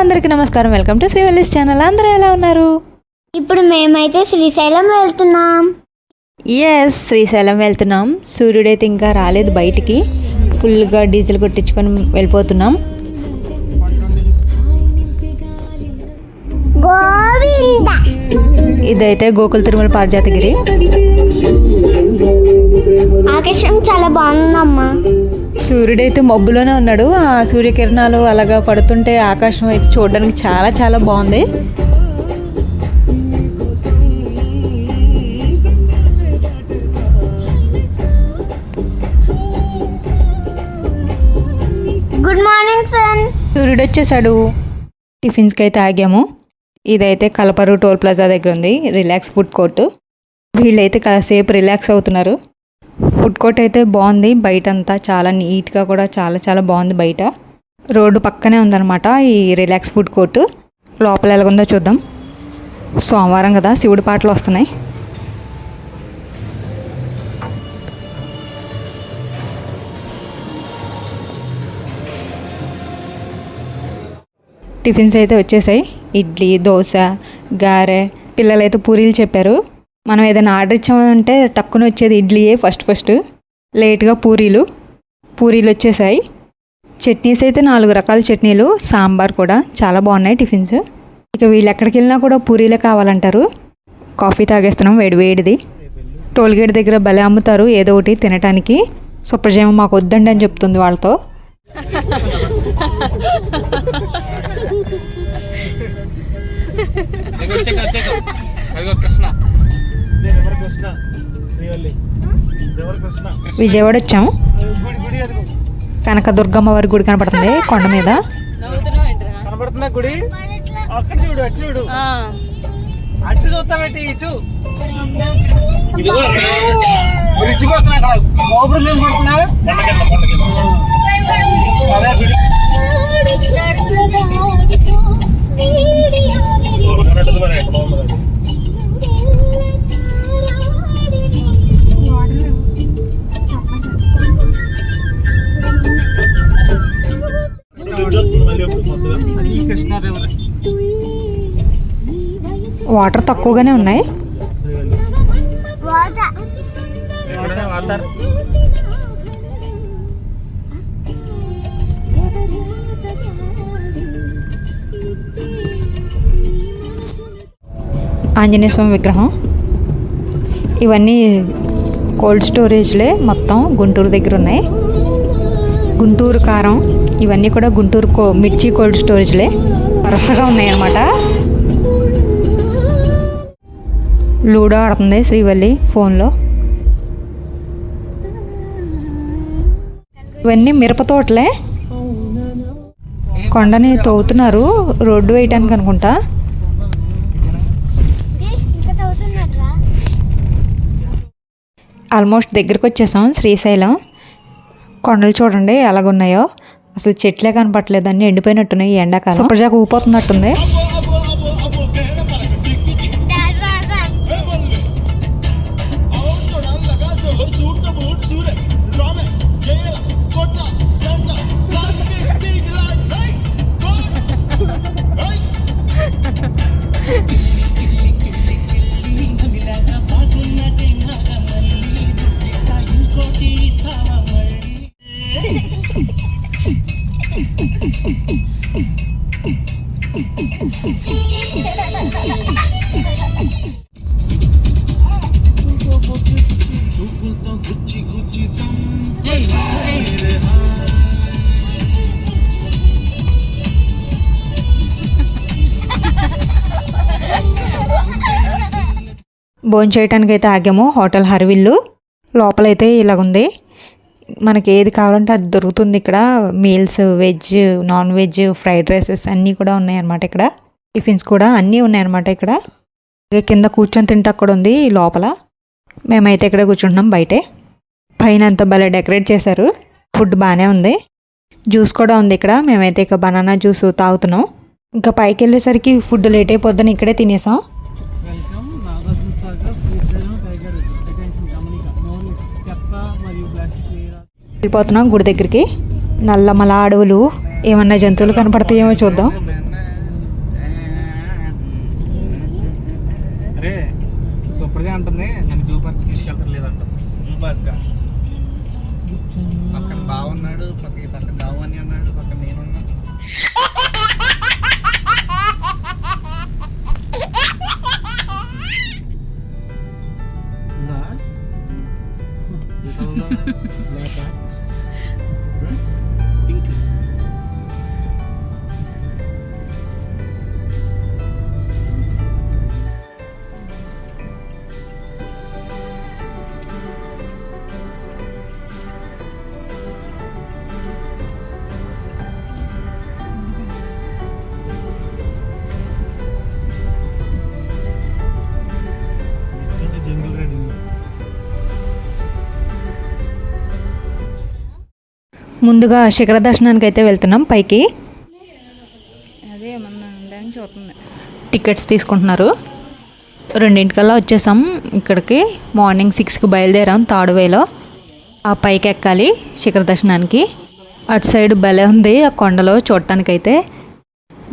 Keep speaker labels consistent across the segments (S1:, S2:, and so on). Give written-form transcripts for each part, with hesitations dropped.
S1: అందరికీ నమస్కారం. Welcome to Srivalli's channel. అందరూ ఎలా ఉన్నారు?
S2: ఇప్పుడు మేమైతే శ్రీశైలం వెళ్తున్నాం.
S1: ఎస్, శ్రీశైలం వెళ్తున్నాం. సూర్యుడైతే ఇంకా రాలేదు బయటికి. ఫుల్గా డీజిల్ కొట్టించుకొని వెళ్ళిపోతున్నాం. ఇదైతే గోకుల తిరుమల పారిజాతగిరి.
S2: ఆకాశం చాలా బాగుందమ్మా.
S1: సూర్యుడైతే మబ్బులోనే ఉన్నాడు. ఆ సూర్యకిరణాలు అలాగా పడుతుంటే ఆకాశం అయితే చూడడానికి చాలా చాలా బాగుంది.
S2: Good morning sun.
S1: సూర్యుడు వచ్చేసాడు. టిఫిన్స్కి అయితే ఆగాము. ఇదైతే కలపరు టోల్ ప్లాజా దగ్గర ఉంది రిలాక్స్ ఫుడ్ కోర్ట్. వీళ్ళైతే కాసేపు రిలాక్స్ అవుతున్నారు. ఫుడ్ కోర్ట్ అయితే బాగుంది. బయట అంతా చాలా నీట్గా కూడా చాలా చాలా బాగుంది. బయట రోడ్డు పక్కనే ఉందన్నమాట ఈ రిలాక్స్ ఫుడ్ కోర్టు. లోపల ఎలాగుందో చూద్దాం. సోమవారం కదా, శివుడి పాటలు వస్తున్నాయి. టిఫిన్స్ అయితే వచ్చేసాయి. ఇడ్లీ, దోశ, గారె. పిల్లలైతే పూరీలు చెప్పారు. మనం ఏదైనా ఆర్డర్ ఇచ్చామంటే టక్కున వచ్చేది ఇడ్లీయే ఫస్ట్. లేట్గా పూరీలు వచ్చేసాయి. చట్నీస్ అయితే 4 రకాల చట్నీలు, సాంబార్ కూడా చాలా బాగున్నాయి టిఫిన్స్. ఇక వీళ్ళు ఎక్కడికి వెళ్ళినా కూడా పూరీలే కావాలంటారు. కాఫీ తాగేస్తున్నాం వేడిది. టోల్గేట్ దగ్గర భలే అమ్ముతారు ఏదో ఒకటి తినటానికి. సుప్రజేమ మాకు వద్దండి అని చెప్తుంది వాళ్ళతో. విజయవాడ వచ్చాము. కనకదుర్గమ్మ వారి గుడి కనపడుతుంది కొండ మీద. వాటర్ తక్కువగానే ఉన్నాయి. ఆంజనేయ స్వామి విగ్రహం. ఇవన్నీ కోల్డ్ స్టోరేజ్లే మొత్తం గుంటూరు దగ్గర ఉన్నాయి. గుంటూరు కారం ఇవన్నీ కూడా గుంటూరు మిర్చి కోల్డ్ స్టోరేజ్లే వరుసగా ఉన్నాయి అన్నమాట. లూడో ఆడుతుంది శ్రీవల్లి ఫోన్లో. ఇవన్నీ మిరప తోటలే. కొండని తవ్వుతున్నారు రోడ్డు వేయటానికి అనుకుంటా. ఆల్మోస్ట్ దగ్గరికి వచ్చేసాం శ్రీశైలం. కొండలు చూడండి ఎలాగున్నాయో. అసలు చెట్లే కనపట్లేదు, అన్నీ ఎండిపోయినట్టున్నాయి. ఎండాకాలం సుప్రజాకు ఊపోతున్నట్టుంది. భోజనం చేయడానికి అయితే ఆగాము హోటల్ హర్విల్లు. లోపలైతే ఇలాగుంది. మనకి ఏది కావాలంటే అది దొరుకుతుంది ఇక్కడ. Meals, veg, non veg, fried rises అన్నీ కూడా ఉన్నాయన్నమాట ఇక్కడ. టిఫిన్స్ కూడా అన్నీ ఉన్నాయన్నమాట ఇక్కడ. కింద కూర్చొని తింటా కూడా ఉంది లోపల. మేమైతే ఇక్కడ కూర్చుంటున్నాం బయటే. పైన అంతా భలే డెకరేట్ చేశారు. ఫుడ్ బాగానే ఉంది. జ్యూస్ కూడా ఉంది ఇక్కడ. మేమైతే ఇక బనానా జ్యూస్ తాగుతున్నాం. ఇంకా పైకి వెళ్ళేసరికి ఫుడ్ లేట్ అయిపోద్దని ఇక్కడే తినేసాం. వెళ్ళిపోతున్నాం గుడి దగ్గరికి. నల్లమల అడవులు, ఏమన్నా జంతువులు కనపడతాయేమో చూద్దాం.
S3: అదే అంటుంది, నేను జూ పార్క్ తీసుకెళ్తారు లేదంట.
S4: జూ పార్క్ పక్కన బాగున్నాడు, పక్కన బావని అన్నాడు, పక్కన నేనున్నా. పింక్ జంగల్ రైడింగ్.
S1: ముందుగా శిఖర దర్శనానికి అయితే వెళ్తున్నాం పైకి. అదే మన చూస్తుంది. టికెట్స్ తీసుకుంటున్నారు. 2:00కల్లా వచ్చేసాం ఇక్కడికి. మార్నింగ్ 6కి బయలుదేరాం తాడువేలో. ఆ పైకి ఎక్కాలి శిఖర దర్శనానికి. అటు సైడ్ భలే ఉంది, ఆ కొండలో చూడటానికైతే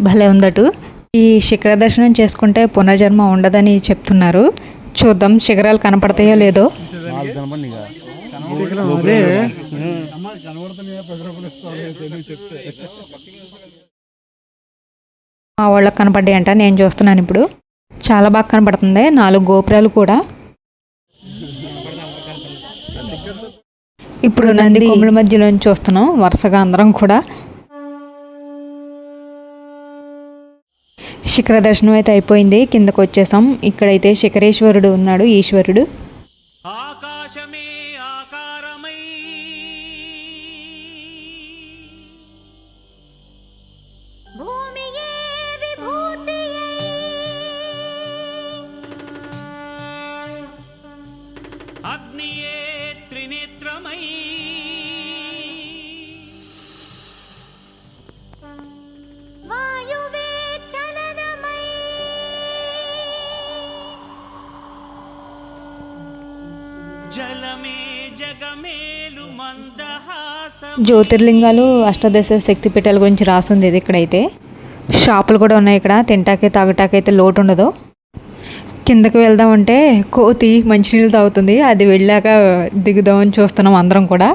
S1: భలే ఉందటు. ఈ శిఖర దర్శనం చేసుకుంటే పునర్జన్మ ఉండదని చెప్తున్నారు. చూద్దాం శిఖరాలు కనపడతాయో లేదో.
S3: అదే
S1: మా వాళ్ళకి కనపడ్డాయి అంట, నేను చూస్తున్నాను ఇప్పుడు. చాలా బాగా కనపడుతుంది. 4 గోపురాలు కూడా. ఇప్పుడు నంది కొమ్ముల మధ్యలో చూస్తున్నాం వరుసగా అందరం కూడా. శిఖర దర్శనం అయితే అయిపోయింది. కిందకు వచ్చేసాం. ఇక్కడైతే శిఖరేశ్వరుడు ఉన్నాడు, ఈశ్వరుడు.
S5: ఆకాశమే ఆకారమై
S2: భూమియే విభూతియై
S5: అగ్నియే త్రినేత్రమై
S2: వాయువే చలనమై
S5: జలమే జగమేలు మందహాసం
S1: జ్యోతిర్లింగాలు, అష్టదశ శక్తిపీఠాల గురించి రాస్తుంది ఇది. ఇక్కడైతే షాపులు కూడా ఉన్నాయి. ఇక్కడ తింటాకి తాగటాకి అయితే లోటు ఉండదు. కిందకి వెళ్దామంటే కోతి మంచినీళ్ళు తాగుతుంది. అది వెళ్ళాక దిగుదామని చూస్తున్నాం అందరం కూడా.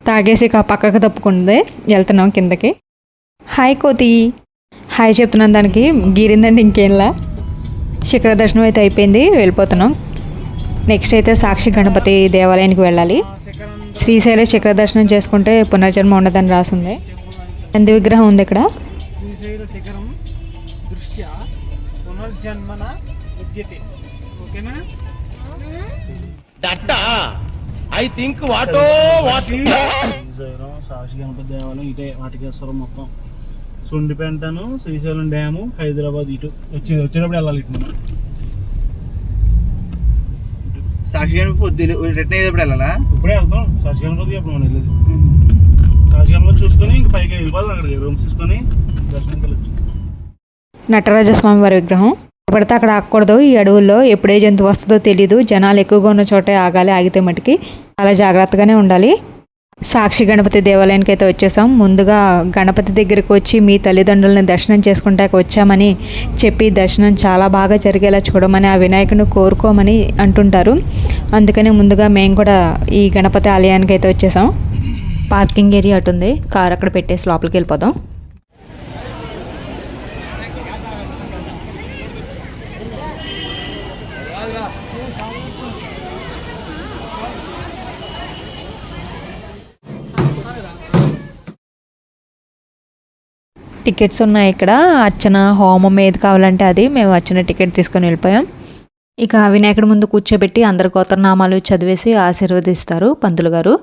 S1: తాగేసి పక్కకు తప్పుకుంది. వెళ్తున్నాం కిందకి. హాయ్ కోతి, హాయ్ చెప్తున్నాను. దానికి గీరిందండి ఇంకేంలా. శిఖర దర్శనం అయితే అయిపోయింది, వెళ్ళిపోతున్నాం. నెక్స్ట్ అయితే సాక్షి గణపతి దేవాలయానికి వెళ్ళాలి. శ్రీశైల శిఖర దర్శనం చేసుకుంటే పునర్జన్మ ఉండదని రాసింది. నంది విగ్రహం ఉంది ఇక్కడ.
S3: శ్రీశైల శిఖరం దృష్ట్యా పునర్జన్మన విద్యతే. ఓకేనా?
S4: సాక్షి గణపతి దేవాలయం ఇటే వాటికేశ్వరం మొత్తం. సుండిపెంటను, శ్రీశైలం డ్యాము, హైదరాబాద్ ఇటు వచ్చినప్పుడు వెళ్ళాలి. ఇటు మనం సాక్షి గణపతి పొద్దులు రిటర్న్ అయ్యేటప్పుడు వెళ్ళాలా? ఇప్పుడే వెళ్తాం. సాక్షి గణపతి అప్పుడు మనం వెళ్ళేది. సాక్షి గణపతి చూసుకొని ఇంక పైకి వెళ్ళిపోతాం. అక్కడికి రూమ్స్ తీసుకొని దర్శనం వెళ్ళచ్చు.
S1: నటరాజస్వామి వారి విగ్రహం. పడితే అక్కడ ఆగకూడదు. ఈ అడవుల్లో ఎప్పుడే జంతువు వస్తుందో తెలీదు. జనాలు ఎక్కువగా ఉన్న చోటే ఆగాలి. ఆగితే మటుకి చాలా జాగ్రత్తగానే ఉండాలి. సాక్షి గణపతి దేవాలయానికి అయితే వచ్చేసాం. ముందుగా గణపతి దగ్గరికి వచ్చి మీ తల్లిదండ్రులని దర్శనం చేసుకుంటాక వచ్చామని చెప్పి దర్శనం చాలా బాగా జరిగేలా చూడమని, ఆ వినాయకుడిని కోరుకోమని అంటుంటారు. అందుకని ముందుగా మేము కూడా ఈ గణపతి ఆలయానికి అయితే వచ్చేసాం. Parking area అటుంది. కార్ అక్కడ పెట్టేసి లోపలికి వెళ్ళిపోదాం. టికెట్స్ ఉన్నాయి ఇక్కడ. అర్చన, హోమం ఏది కావాలంటే అది. మేము అర్చన టికెట్ తీసుకొని వెళ్ళిపోయాం. ఇక వినాయకుడి ముందు కూర్చోబెట్టి అందరి గోత్రనామాలు చదివేసి ఆశీర్వదిస్తారు పంతులు గారు.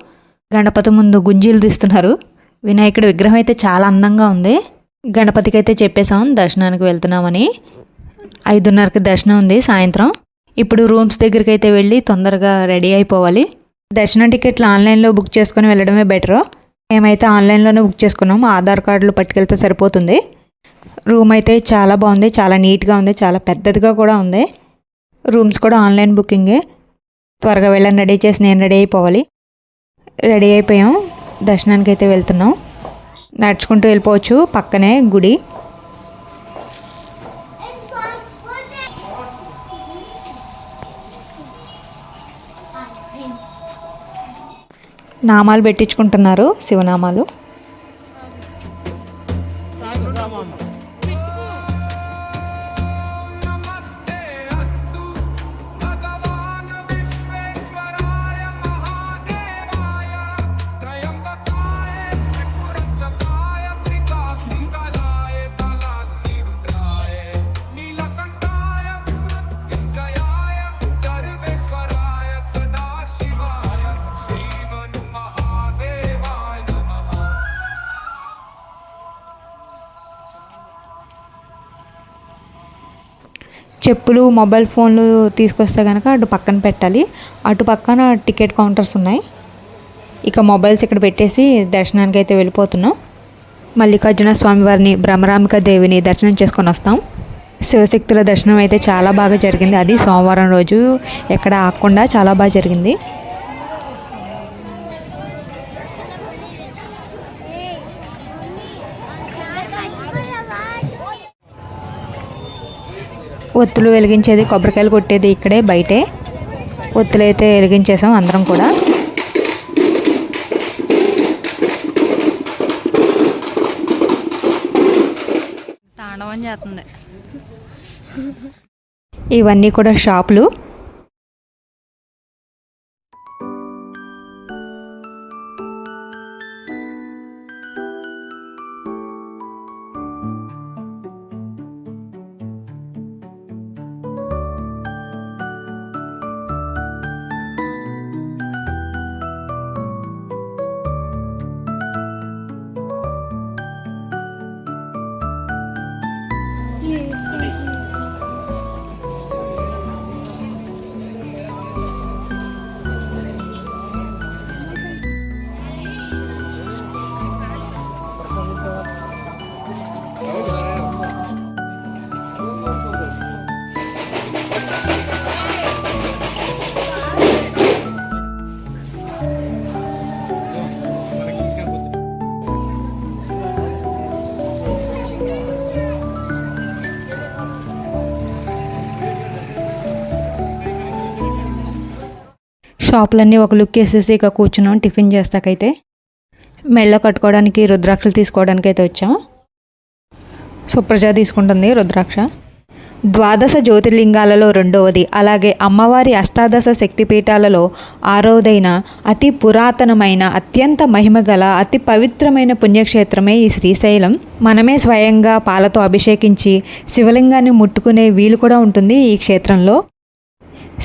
S1: గణపతి ముందు గుంజీలు తీస్తున్నారు. వినాయకుడి విగ్రహం అయితే చాలా అందంగా ఉంది. గణపతికి అయితే చెప్పేసాం దర్శనానికి వెళ్తున్నామని. 5:30కి దర్శనం ఉంది సాయంత్రం. ఇప్పుడు రూమ్స్ దగ్గరికి అయితే వెళ్ళి తొందరగా రెడీ అయిపోవాలి. దర్శనం టికెట్లు ఆన్లైన్లో బుక్ చేసుకొని వెళ్ళడమే బెటరు. మేమైతే ఆన్లైన్లోనే బుక్ చేసుకున్నాం. ఆధార్ కార్డులు పట్టుకెళ్తే సరిపోతుంది. రూమ్ అయితే చాలా బాగుంది, చాలా నీట్గా ఉంది, చాలా పెద్దదిగా కూడా ఉంది. రూమ్స్ కూడా ఆన్లైన్ బుకింగే. త్వరగా వెళ్ళని రెడీ చేసి నేను రెడీ అయిపోవాలి. రెడీ అయిపోయాం. దర్శనానికి అయితే వెళ్తున్నాం. నడుచుకుంటూ వెళ్ళిపోవచ్చు, పక్కనే గుడి. నామాలు పెట్టించుకుంటున్నారు, శివనామాలు. చెప్పులు, మొబైల్ ఫోన్లు తీసుకొస్తే కనుక అటు పక్కన పెట్టాలి. అటు పక్కన టికెట్ కౌంటర్స్ ఉన్నాయి. ఇక మొబైల్స్ ఇక్కడ పెట్టేసి దర్శనానికి అయితే వెళ్ళిపోతున్నాం. మల్లికార్జున స్వామివారిని, భ్రమరాంబిక దేవిని దర్శనం చేసుకొని వస్తాం. శివశక్తుల దర్శనం అయితే చాలా బాగా జరిగింది. అది సోమవారం రోజు ఎక్కడ ఆగకుండా చాలా బాగా జరిగింది. ఒత్తులు వెలిగించేది, కొబ్బరికాయలు కొట్టేది ఇక్కడే బయటే. ఒత్తులు అయితే వెలిగించేసాం అందరం కూడా.
S6: తాండవం చేస్తుంది.
S1: ఇవన్నీ కూడా షాపులు. షాపులన్నీ ఒక లుక్ వేసేసి ఇక కూర్చున్నాం టిఫిన్ చేస్తాకైతే. మెళ్ళ కట్టుకోవడానికి రుద్రాక్షలు తీసుకోవడానికి అయితే వచ్చాం. సుప్రజ తీసుకుంటుంది రుద్రాక్ష. 12 జ్యోతిర్లింగాలలో రెండవది, అలాగే అమ్మవారి అష్టాదశ శక్తిపీఠాలలో 6వదైన అతి పురాతనమైన, అత్యంత మహిమగల, అతి పవిత్రమైన పుణ్యక్షేత్రమే ఈ శ్రీశైలం. మనమే స్వయంగా పాలతో అభిషేకించి శివలింగాన్ని ముట్టుకునే వీలు కూడా ఉంటుంది ఈ క్షేత్రంలో.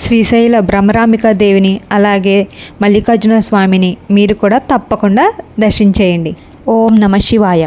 S1: శ్రీశైల భ్రమరాంబిక దేవిని, అలాగే మల్లికార్జున స్వామిని మీరు కూడా తప్పకుండా దర్శించేయండి. ఓం నమః శివాయ.